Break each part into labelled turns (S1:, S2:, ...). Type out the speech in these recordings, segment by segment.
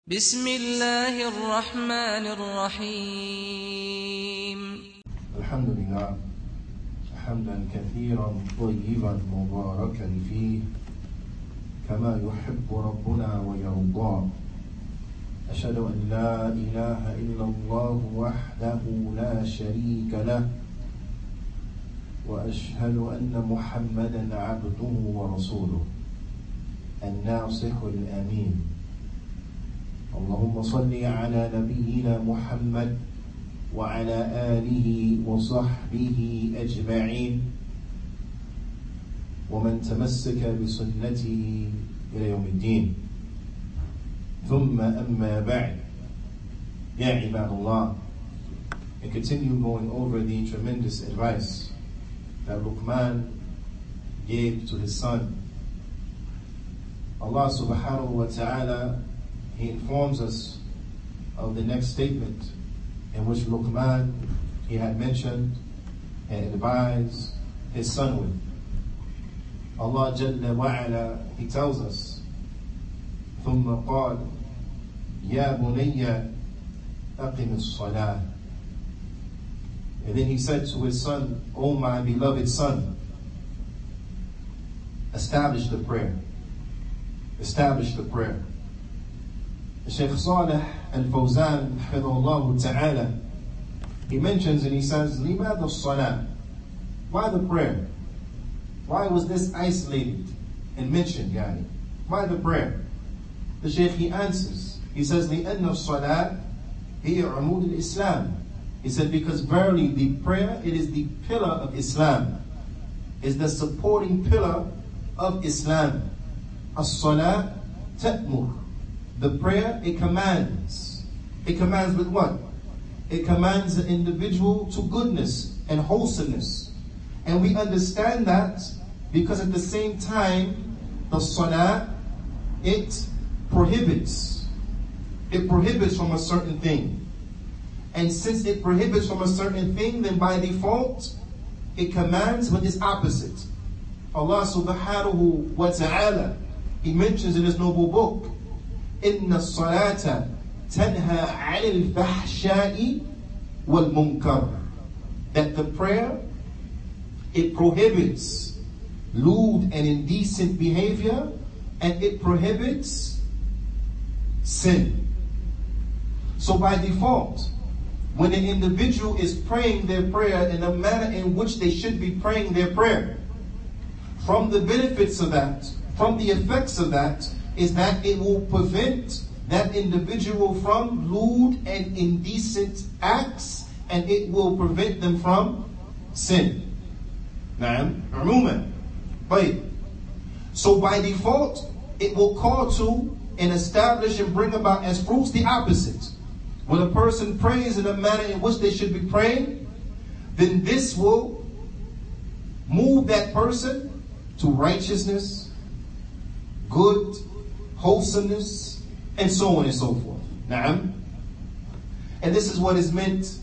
S1: بسم الله الرحمن الرحيم
S2: الحمد لله حمدا كثيرا طيبا مباركا فيه كما يحب ربنا ويرضى. أشهد أن لا إله إلا الله وحده لا شريك له وأشهد أن محمدا عبده ورسوله الناصح الأمين. اللهم صل على نبينا محمد وعلى آله وصحبه أجمعين ومن تمسك بسنته إلى يوم الدين. ثم أما بعد. Ya ibadallah, and continue going over the tremendous advice that Luqmaan gave to his son. Allah subhanahu wa ta'ala, He informs us of the next statement in which Luqmaan, he had mentioned and advised his son with. Allah Jalla wa'ala, He tells us, ثُمَّ قَالَ يَا بُنَيَّ أَقِمِ الصَّلَاةِ. And then He said to his son, O my beloved son, establish the prayer. Establish the prayer. Shaykh Salih al-Fawzan, hafidhahullah ta'ala, he mentions and he says, لِمَاذَا الصَّلَاةِ? Why the prayer? Why was this isolated and mentioned, Yaani? Why the prayer? The Shaykh, he answers, he says, لِأَنَّ الصَّلَاةِ هِيَ عُمُودُ الْإِسْلَامِ. He said, because verily the prayer, it is the pillar of Islam, is the supporting pillar of Islam. As-salah ta'mur. The prayer, it commands. It commands with what? It commands the individual to goodness and wholesomeness. And we understand that because at the same time, the salah, it prohibits. It prohibits from a certain thing. And since it prohibits from a certain thing, then by default, it commands with its opposite. Allah subhanahu wa ta'ala, He mentions in His noble book, إِنَّ الصَّلَاةَ تَنْهَى عَنِ الْفَحْشَاءِ وَالْمُنْكَرِ. That the prayer, it prohibits lewd and indecent behavior, and it prohibits sin. So by default, when an individual is praying their prayer in a manner in which they should be praying their prayer, from the benefits of that, from the effects of that, is that it will prevent that individual from lewd and indecent acts, and it will prevent them from sin. Na'am, umuman. So by default, it will call to and establish and bring about as fruits the opposite. When a person prays in a manner in which they should be praying, then this will move that person to righteousness, good, wholesomeness, and so on and so forth. Na'am. And this is what is meant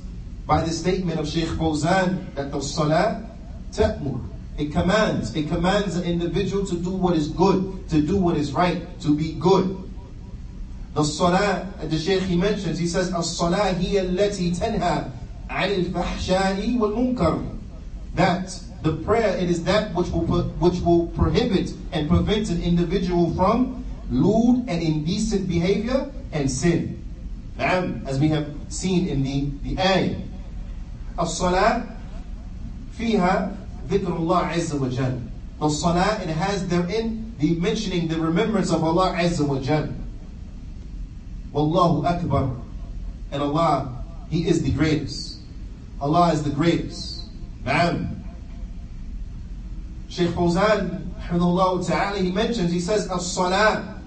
S2: by the statement of Shaykh Fawzan, that the salah ta'mur. It commands the individual to do what is good, to do what is right, to be good. The salah, the Shaykh he mentions, he says, as-salah hiya allati tanha 'anil fahsha'i wal munkar. That the prayer, it is that which will prohibit and prevent an individual from lewd and indecent behavior and sin. As we have seen in the ayah. As-salah fiha dhikrullah azza wa jal. The salah, it has therein the mentioning, the remembrance of Allah azza wa jal. Wallahu akbar. And Allah, He is the greatest. Allah is the greatest. Na'am. Shaykh Fawzan, hafidhahullah ta'ala, he mentions, he says, as-salah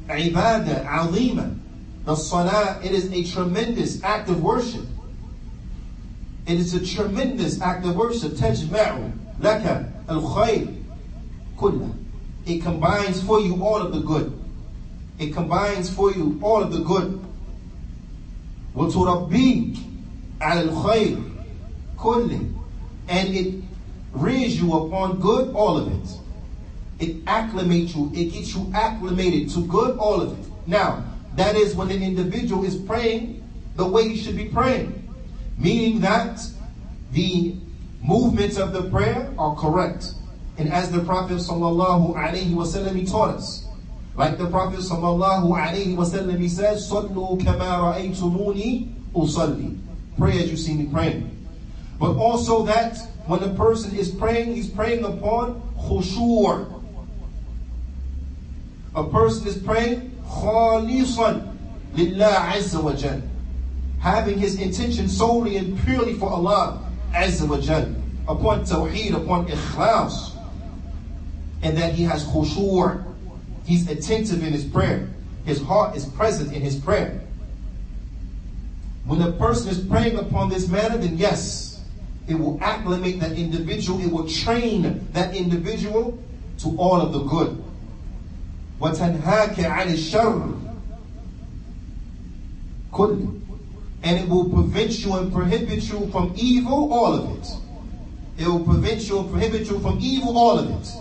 S2: ibadah azima. The salah, it is a tremendous act of worship. It is a tremendous act of worship. Tajma'u laka al-khayr kullah. It combines for you all of the good. It combines for you all of the good. وَتُرَبِّيكَ عَلَى الْخَيْرِ كُلِّ. And it rears you upon good, all of it. It acclimates you, it gets you acclimated to good, all of it. Now, That is when the individual is praying the way he should be praying. Meaning that the movements of the prayer are correct. And as the Prophet ﷺ, he taught us. Like the Prophet ﷺ, he says, "Sallu kama ra'aytumuni usalli." Pray as you see me praying. But also that when a person is praying, he's praying upon khushu'. A person is praying khalisan lillah azza wa jal, having his intention solely and purely for Allah azza wa jal, upon tawheed, upon ikhlas, and that he has khushu'. He's attentive in his prayer. His heart is present in his prayer. When a person is praying upon this manner, then yes, it will acclimate that individual, it will train that individual to all of the good. وَتَنْهَاكَ عَنِ الشَّرِّ كُلِّ. And it will prevent you and prohibit you from evil, all of it. It will prevent you and prohibit you from evil, all of it.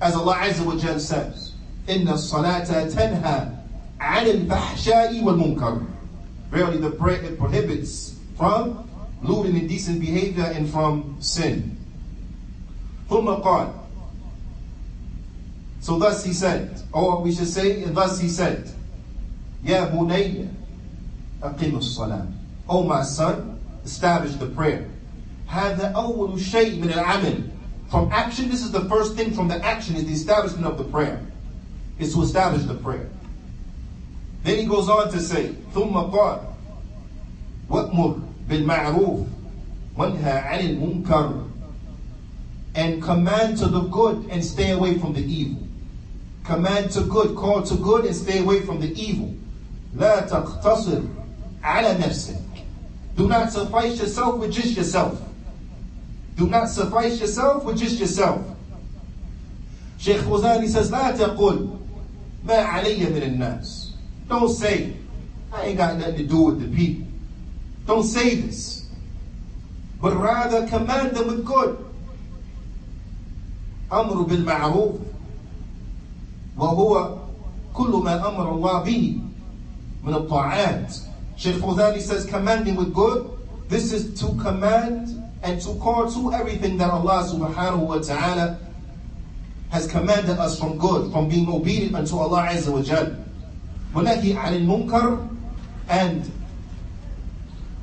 S2: As Allah Azza wa Jal says, إِنَّ الصَّلَاةَ تَنْهَا عَنِ الْفَحْشَاءِ وَالْمُنْكَرِ. Verily the prayer, it prohibits from lewd and indecent behavior and from sin. ثُمَّ قَالَ. So thus he said, or we should say, and thus he said, يَا بُنَيَّ أَقِمُ الصَّلَاةِ. O my son, establish the prayer. هَذَا أَوَّلُ شَيْءٍ مِنَ الْعَمَلِ. From action, this is the first thing from the action, is the establishment of the prayer. Is to establish the prayer. Then he goes on to say, ثُمَّ قَالَ وَأْمُرْ بِالْمَعْرُوفِ وَانْهَى عَنِ الْمُنْكَرِ. And command to the good and stay away from the evil. Command to good, call to good and stay away from the evil. لَا تَقْتَصِرْ عَلَى نَفْسِكَ. Do not suffice yourself with just yourself. Do not suffice yourself with just yourself. Shaykh Fawzan, he says, لَا تَقُلْ مَا عَلَيَّ مِنَ النَّاسِ. Don't say, I ain't got nothing to do with the people. Don't say this. But rather command them with good. أمر بالمعروف وهو كل ما أمر الله به من الطاعات. Shaykh Fawzan says commanding with good, this is to command and to call to everything that Allah subhanahu wa ta'ala has commanded us from good, from being obedient unto Allah Azza wa Jal. وَنَهِي عَنِ الْمُنْكَرِ. And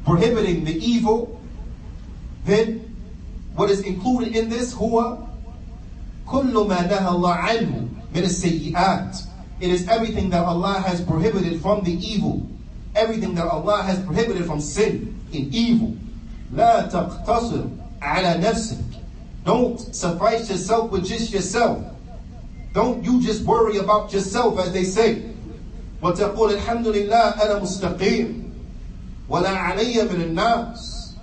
S2: prohibiting the evil. Then what is included in this, هو كل ما نهى الله عنه من السيئات. It is everything that Allah has prohibited from the evil. Everything that Allah has prohibited from sin in evil. لا تقتصر على نفسك. Don't suffice yourself with just yourself. Don't you just worry about yourself, as they say. وتقول الحمد لله أنا مستقيم ولا علي من الناس.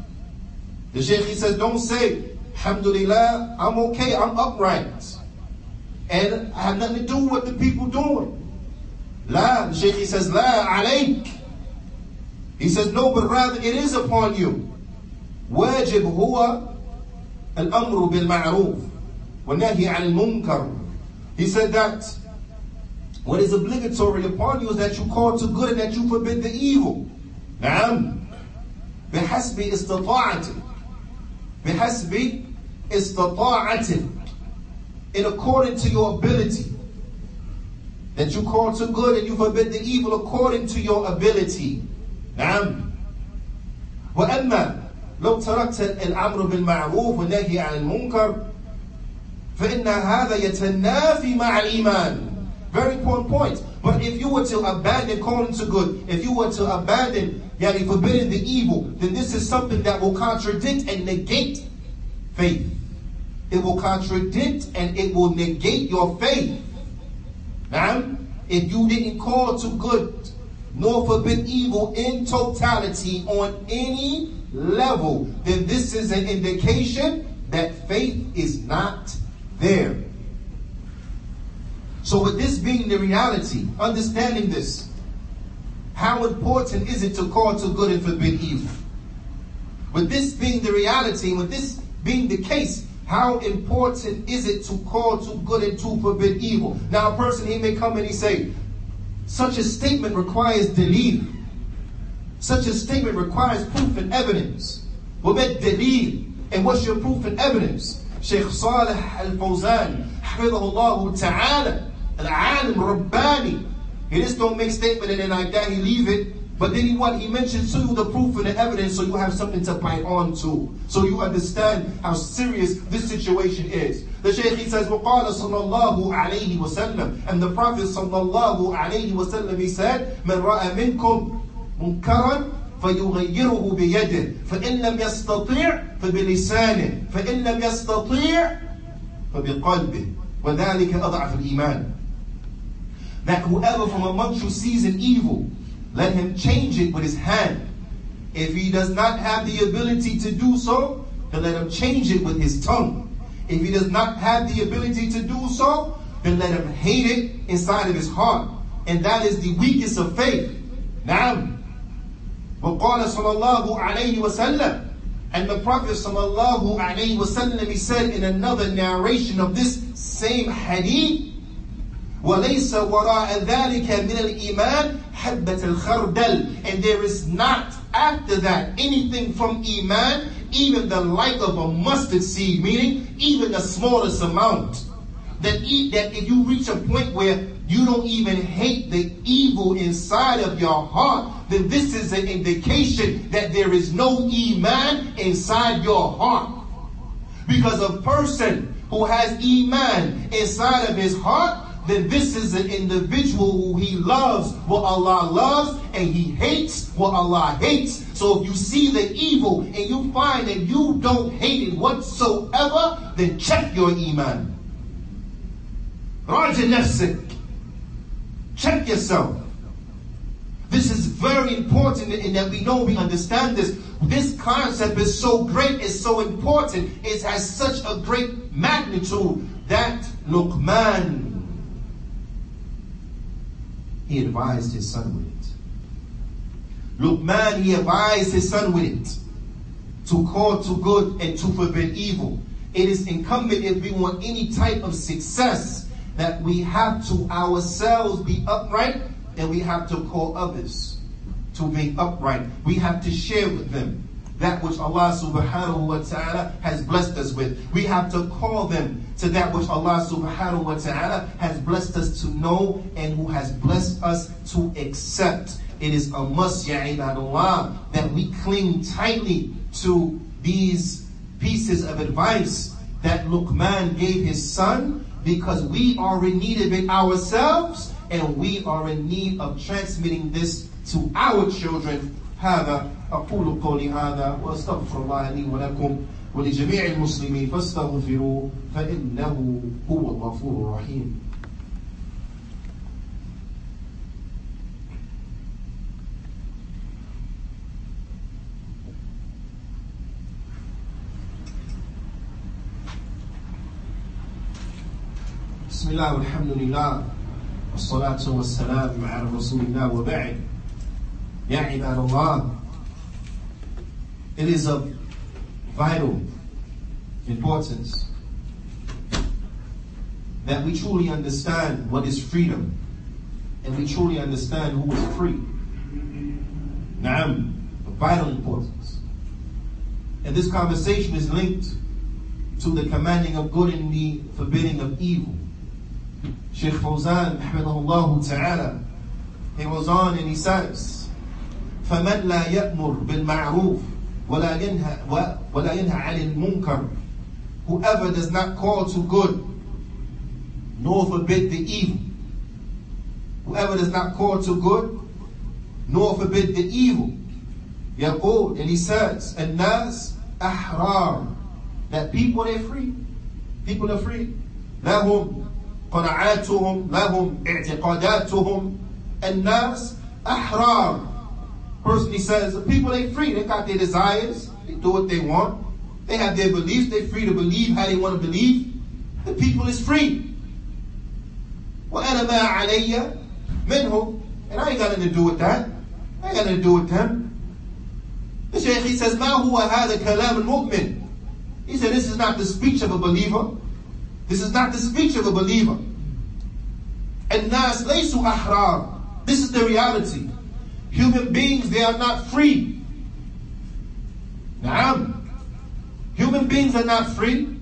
S2: The Shaykh, he says, don't say, Alhamdulillah, I'm okay, I'm upright, and I have nothing to do with what the people doing. La, the Shaykh, he says, La alayk. He says, no, but rather it is upon you. Wajib huwa al-amru bil-ma'ruf wa nahi al-munkar. He said that what is obligatory upon you is that you call to good and that you forbid the evil. Na'am. Bihasbi istata'atik. Bihasbi istata'atik. In according to your ability. That you call to good and you forbid the evil according to your ability. نعم. وأما لو تركت الأمر بالمعروف والنهي عن المنكر فإن هذا يتنافي مع الإيمان. Very important point. But if you were to abandon calling to good, if you were to abandon forbidding the evil, then this is something that will contradict and negate faith. It will contradict and it will negate your faith. Now, if you didn't call to good nor forbid evil in totality on any level, then this is an indication that faith is not there. So with this being the reality, understanding this, how important is it to call to good and forbid evil? With this being the reality, with this being the case, how important is it to call to good and to forbid evil? Now a person, he may come and he say, Such a statement requires dalil. Such a statement requires proof and evidence. وَبَدْ dalil. And what's your proof and evidence? Shaykh Salih al-Fawzan, hafidhahullah ta'ala, al-alim rabbani. He just don't make statement and then like that he leave it. But then he mentions to you the proof and the evidence so you have something to bite on to. So you understand how serious this situation is. The Shaykh, he says, وَقَالَ صَلَّى اللَّهُ عَلَيْهِ وَسَلَّمَ. And the Prophet sallallahu alayhi wa sallam, he said, مَنْ رَأَى مِنْكُمْ مُنْكَرًا فَيُغَيِّرُهُ بِيَدِهِ فَإِنْ لَمْ يَسْتَطِيعْ فَبِلِسَانِهِ فَإِنْ لَمْ يَسْتَطِيعْ فَبِقَلْبِهِ وَذَلِكَ أَضْعَفُ الْإِيمَانِ. That whoever from amongst you sees an evil, let him change it with his hand. If he does not have the ability to do so, then let him change it with his tongue. If he does not have the ability to do so, then let him hate it inside of his heart. And that is the weakest of faith. Naam. وَقَالَ صَلَى اللَّهُ عَلَيْهِ وَسَلَّمَ. And the Prophet sallallahu alayhi wa sallam, he said in another narration of this same hadith, وَلَيْسَ وَرَاءَ ذَلِكَ مِنَ الْإِيمَانِ حَبَّةَ الْخَرْدَلِ. And there is not after that anything from Iman, even the like of a mustard seed, meaning even the smallest amount. That if you reach a point where you don't even hate the evil inside of your heart, then this is an indication that there is no Iman inside your heart. Because a person who has Iman inside of his heart, then this is an individual who he loves what Allah loves and he hates what Allah hates. So if you see the evil and you find that you don't hate it whatsoever, then check your Iman. Raja nafsik. Check yourself. This is very important in that we understand this. This concept is so great, it's so important, it has such a great magnitude that Luqmaan, he advised his son with it. Luqmaan, he advised his son with it. To call to good and to forbid evil. It is incumbent, if we want any type of success, that we have to ourselves be upright, and we have to call others to be upright. We have to share with them that which Allah subhanahu wa ta'ala has blessed us with. We have to call them to that which Allah subhanahu wa ta'ala has blessed us to know and who has blessed us to accept. It is a must, ya ibadallah, that we cling tightly to these pieces of advice that Luqmaan gave his son, because we are in need of it ourselves, and we are in need of transmitting this to our children. هذا أقول قولي هذا وأستغفر الله لي ولكم ولجميع المسلمين فاستغفروه فإنه هو الغفور الرحيم. بسم الله والحمد لله والصلاة والسلام على رسول الله وبعد. Ya ibadallah, it is of vital importance that we truly understand what is freedom, and we truly understand who is free. Naam, of vital importance. And this conversation is linked to the commanding of good and the forbidding of evil. Shaykh Fawzan, hafidhahullah ta'ala, he goes on and he says, فَمَنْ لَا يَأْمُرْ بِالْمَعْرُوفِ وَلَا يَنْهَى عَنِ الْمُنْكَرِ. Whoever does not call to good, nor forbid the evil. Whoever does not call to good, nor forbid the evil. يقول, and he says, الناس أحرار. That people, they're free. People are free. لهم قناعاتهم, لهم اعتقاداتهم. الناس أحرار. Person, he says, the people, they free. They got their desires. They do what they want. They have their beliefs. They're free to believe how they want to believe. The people is free. وَأَنَا مَا عَلَيَّ مِنْهُمْ. And I ain't got nothing to do with that. I ain't got nothing to do with them. The Shaykh, he says, مَا هُوَ هَذَا كَلَامُ الْمُؤْمِنِ. He said, this is not the speech of a believer. This is not the speech of a believer. الناس ليسوا أحرار. This is the reality. Human beings, they are not free. Naam. Human beings are not free.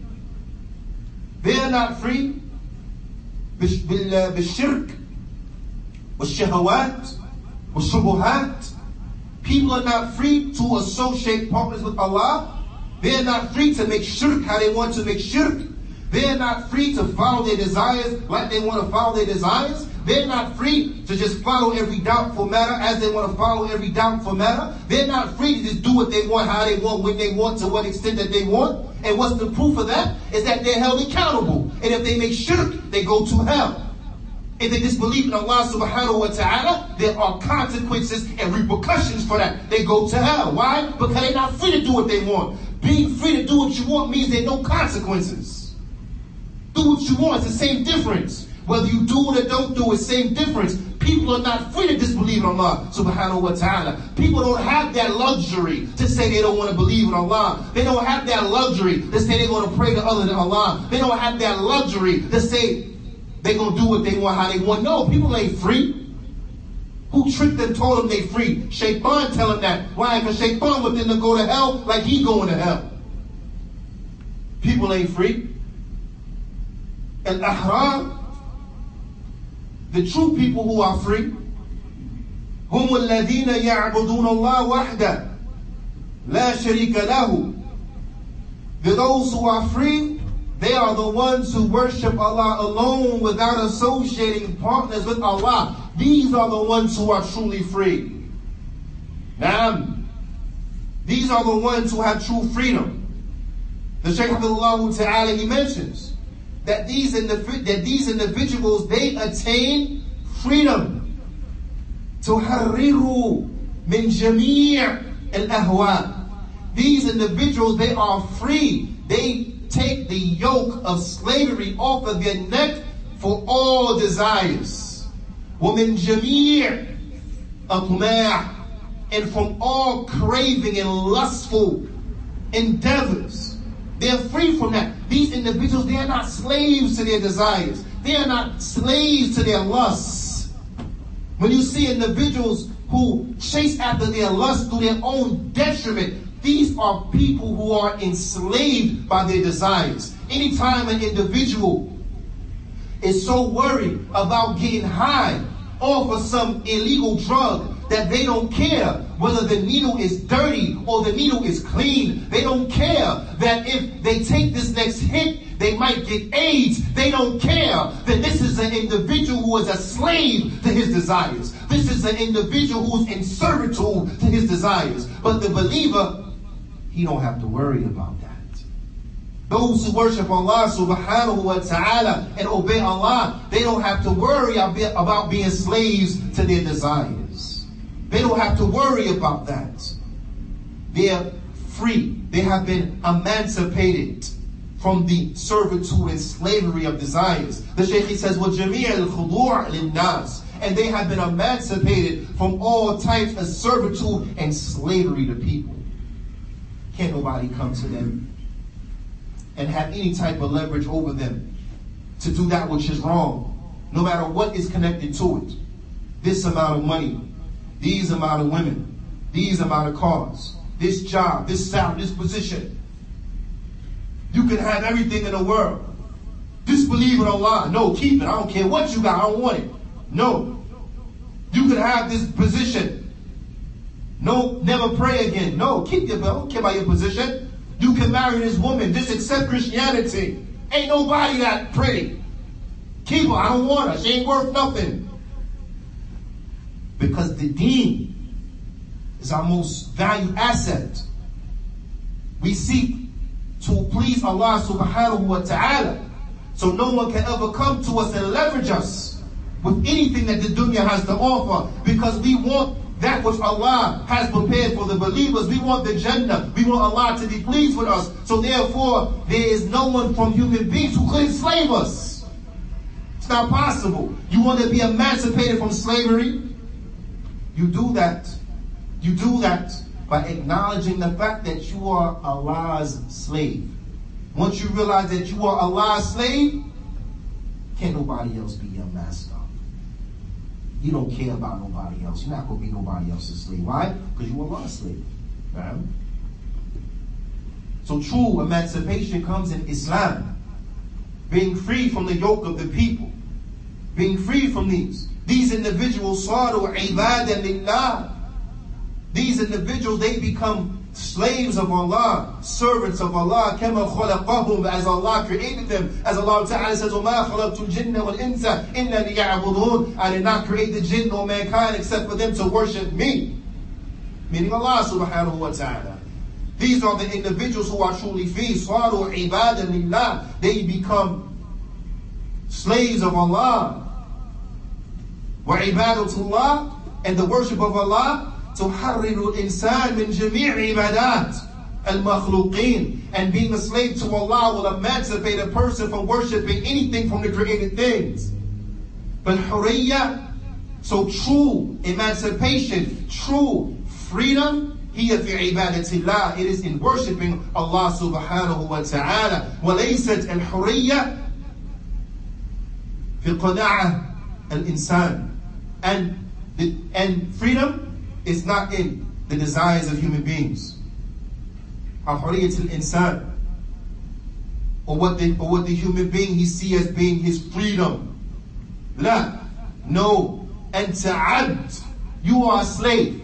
S2: They are not free. بالشرك والشهوات والشبهات. People are not free to associate partners with Allah. They are not free to make shirk how they want to make shirk. They are not free to follow their desires like they want to follow their desires. They're not free to just follow every doubtful matter as they want to follow every doubtful matter. They're not free to just do what they want, how they want, when they want, to what extent that they want. And what's the proof of that? Is that they're held accountable. And if they make shirk, they go to hell. If they disbelieve in Allah subhanahu wa ta'ala, there are consequences and repercussions for that. They go to hell. Why? Because they're not free to do what they want. Being free to do what you want means there are no consequences. Do what you want, it's the same difference. Whether you do it or don't do it, same difference. People are not free to disbelieve in Allah subhanahu wa ta'ala. People don't have that luxury to say they don't want to believe in Allah. They don't have that luxury to say they're going to pray to other than Allah. They don't have that luxury to say they're going to do what they want, how they want. No, people ain't free. Who tricked them, told them they free? Shaitan tell them that. Why? Because Shaitan want them to go to hell like he going to hell. People ain't free. Al-Ahrar, the true people who are free, هم الذين يعبدون الله وحده لا شريك له. Those who are free, they are the ones who worship Allah alone without associating partners with Allah. These are the ones who are truly free. Now, these are the ones who have true freedom. The Shaykh Abdullah Ta'ala, he mentions that these individuals, they attain freedom. تحرروا من جميع الأهواء. These individuals, they are free. They take the yoke of slavery off of their neck for all desires. ومن جميع الطماع, and from all craving and lustful endeavors. They're free from that. These individuals, they are not slaves to their desires. They are not slaves to their lusts. When you see individuals who chase after their lust to their own detriment, these are people who are enslaved by their desires. Anytime an individual is so worried about getting high off of some illegal drug that they don't care whether the needle is dirty or the needle is clean. They don't care that if they take this next hit, they might get AIDS. They don't care. Then this is an individual who is a slave to his desires. This is an individual who's in servitude to his desires. But the believer, he don't have to worry about that. Those who worship Allah subhanahu wa ta'ala and obey Allah, they don't have to worry about being slaves to their desires. They don't have to worry about that. They're free. They have been emancipated from the servitude and slavery of desires. The Shaykh says, وَجَمِيعَ الْخُضُوعِ لِلنَّاسِ, and they have been emancipated from all types of servitude and slavery to people. Can't nobody come to them and have any type of leverage over them to do that which is wrong, no matter what is connected to it. This amount of money, these amount of women, these amount of cars, this job, this salary, this position. You can have everything in the world. Disbelieve in Allah. No, keep it. I don't care what you got. I don't want it. No. You can have this position. No, never pray again. No, keep your belt. I don't care about your position. You can marry this woman. Just accept Christianity. Ain't nobody that pretty. Keep her. I don't want her. She ain't worth nothing. Because the deen is our most valued asset. We seek to please Allah subhanahu wa ta'ala. So no one can ever come to us and leverage us with anything that the dunya has to offer. Because we want that which Allah has prepared for the believers. We want the Jannah. We want Allah to be pleased with us. So therefore, there is no one from human beings who could enslave us. It's not possible. You want to be emancipated from slavery? You do that. You do that by acknowledging the fact that you are Allah's slave. Once you realize that you are Allah's slave, can't nobody else be your master. You don't care about nobody else. You're not going to be nobody else's slave. Why? Because you're Allah's slave. Right? So true emancipation comes in Islam. Being free from the yoke of the people. Being free from these. These individuals, صَارُوا عِبَادًا لِلَّهِ. These individuals, they become slaves of Allah, servants of Allah, كَمَا خَلَقَهُمْ, as Allah created them. As Allah Ta'ala says, وَمَا خَلَقْتُ الْجِنَّ وَالْإِنسَ إِلَّا لِيَعْبُدُونَ. I did not create the jinn or mankind except for them to worship me. Meaning Allah subhanahu wa ta'ala. These are the individuals who are truly free. صَارُوا عِبَادًا لِلَّهِ. They become slaves of Allah. وَعِبَادَةُ اللَّهِ, and the worship of Allah, تحرر الإنسان من جميع عبادات المخلوقين. And being a slave to Allah will emancipate a person from worshiping anything from the created things. But hurriya, so true emancipation, true freedom, هي في عبادة الله, it is in worshiping Allah subhanahu wa ta'ala. وليست الحرية في قناعة الإنسان. And freedom is not in the desires of human beings. Al-Hurriyat al-Insan, or what the human being he sees as being his freedom. La, no. Anta abd, you are a slave.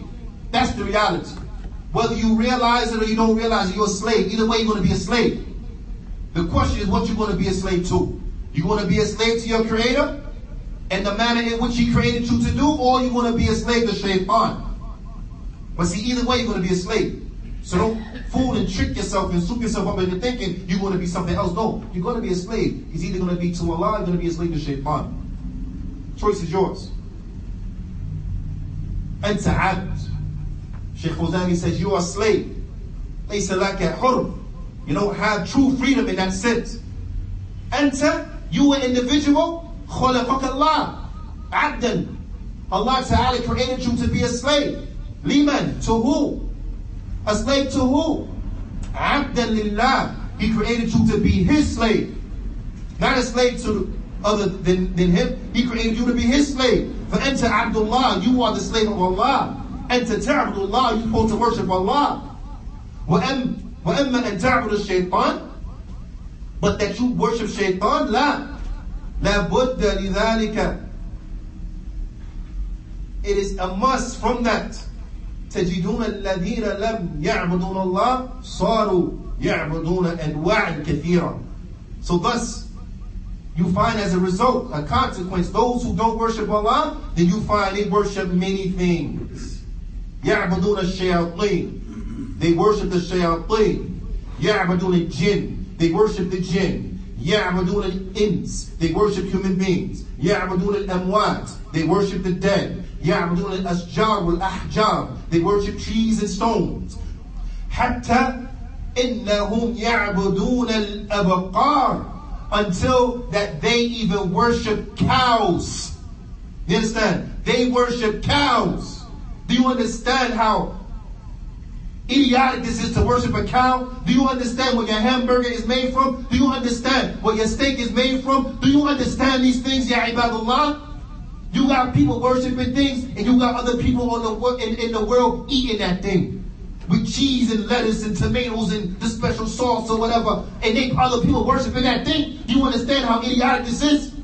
S2: That's the reality. Whether you realize it or you don't realize it, you're a slave. Either way, you're going to be a slave. The question is, what you're going to be a slave to? You want to be a slave to your Creator and the manner in which He created you to do, or you want to be a slave to Shaitan? But see, either way, you're going to be a slave. So don't fool and trick yourself and soup yourself up into thinking you're going to be something else. No, you're going to be a slave. It's either going to be to Allah or you're going to be a slave to Shaitan. Choice is yours. Anta abd. Shaykh Fawzani says you are a slave. Laysa laka hurr. You don't have true freedom in that sense. Anta, you an individual. Khalaqaka Allah. Abdan. Allah Ta'ala created you to be a slave. Liman, to who? A slave to who? Abdan lillah. He created you to be His slave. Not a slave to other than Him. He created you to be His slave. فَأَنْتَ عَبْدُ اللَّهِ, you are the slave of Allah. أَنْتَ تَعْبُدُ اللَّهِ, you're supposed to worship Allah. وَأَمَّا أَنْ تَعْبُدُ الشَّيْطَانِ, but that you worship Shaitan, لا. لَا بُدَّ لِذَلِكَ, it is a must from that. تجدون الذين لم يعبدون الله صاروا يعبدون أنواع كثيرة. So thus, you find as a result, a consequence, those who don't worship Allah, then you find they worship many things. يعبدون الشياطين, they worship the shayateen. يعبدون الجن, they worship the jinn. يعبدون الإنس, they worship human beings. يعبدون الأموات, they worship the dead. يعبدون الأشجار والأحجار, they worship trees and stones. حتى إنهم يعبدون الأبقار, until that they even worship cows. You understand? They worship cows. Do you understand how idiotic this is to worship a cow? Do you understand what your hamburger is made from? Do you understand what your steak is made from? Do you understand these things, ya ibadullah? You got people worshiping things, and you got other people in the world eating that thing. With cheese and lettuce and tomatoes and the special sauce or whatever, and they other people worshiping that thing. Do you understand how idiotic this is?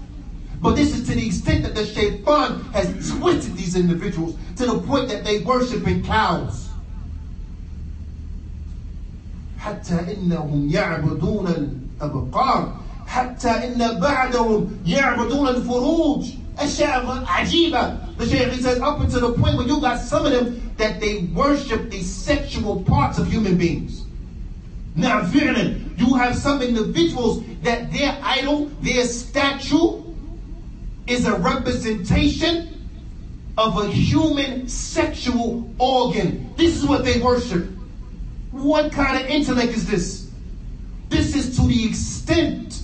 S2: But this is to the extent that the shaitan has twisted these individuals to the point that they worshiping cows. حتى إنهم يعبدون الأبقار حتى إن بعدهم يعبدون الفروج. أشياء عجيبة. The Shaykh says up until the point where you got some of them that they worship the sexual parts of human beings. Now, فعلا, you have some individuals that their idol, their statue, is a representation of a human sexual organ. This is what they worship. What kind of intellect is this? This is to the extent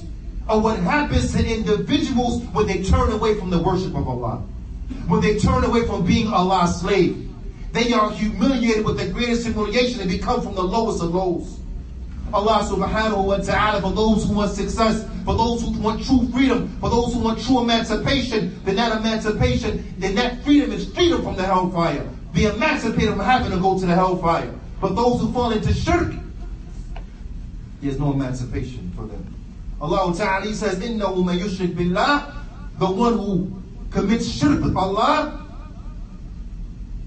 S2: of what happens to individuals when they turn away from the worship of Allah. When they turn away from being Allah's slave. They are humiliated with the greatest humiliation and become from the lowest of lows. Allah subhanahu wa ta'ala, for those who want success, for those who want true freedom, for those who want true emancipation, then that freedom is freedom from the hellfire. Be emancipated from having to go to the hellfire. But those who fall into shirk, there's no emancipation for them. Allah Ta'ala says, إِنَّهُ مَن يُشْرِكْ بِاللَّهِ, the one who commits shirk with Allah,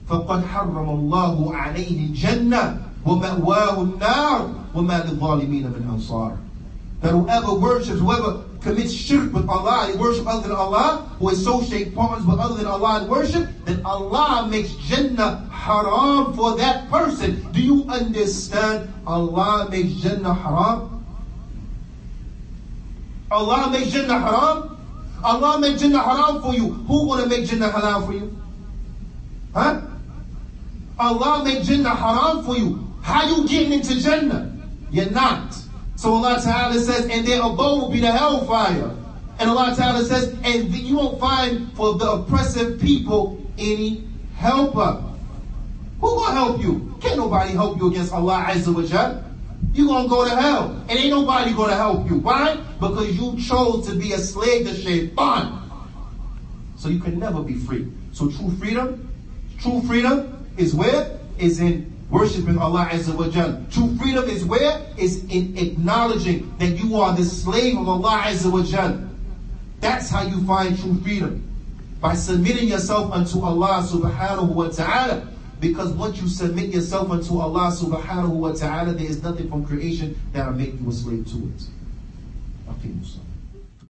S2: فَقَدْ حَرَّمَ اللَّهُ عَلَيْهِ الْجَنَّةِ وَمَأْوَاهُ النَّارُ وَمَا لِلظَّالِمِينَ مِنْ أَنصَارٍ. That whoever commits shirk with Allah, they worship other than Allah, who associate partners with other than Allah in worship, then Allah makes Jannah haram for that person. Do you understand? Allah makes Jannah haram. Allah makes Jannah haram. Allah makes Jannah haram for you. Who want to make Jannah halal for you? Huh? Allah makes Jannah haram for you. How you getting into Jannah? You're not. So Allah Ta'ala says, and their abode will be the hellfire. And Allah Ta'ala says, and you won't find for the oppressive people any helper. Who gonna help you? Can't nobody help you against Allah Azza wa Jal. You gonna go to hell. And ain't nobody gonna help you. Why? Because you chose to be a slave to Shaitan. So you can never be free. So true freedom is where? Is in worshiping Allah Azza wa Jal. True freedom is where? Is in acknowledging that you are the slave of Allah Azza wa Jal. That's how you find true freedom. By submitting yourself unto Allah subhanahu wa ta'ala. Because once you submit yourself unto Allah subhanahu wa ta'ala, there is nothing from creation that will make you a slave to it.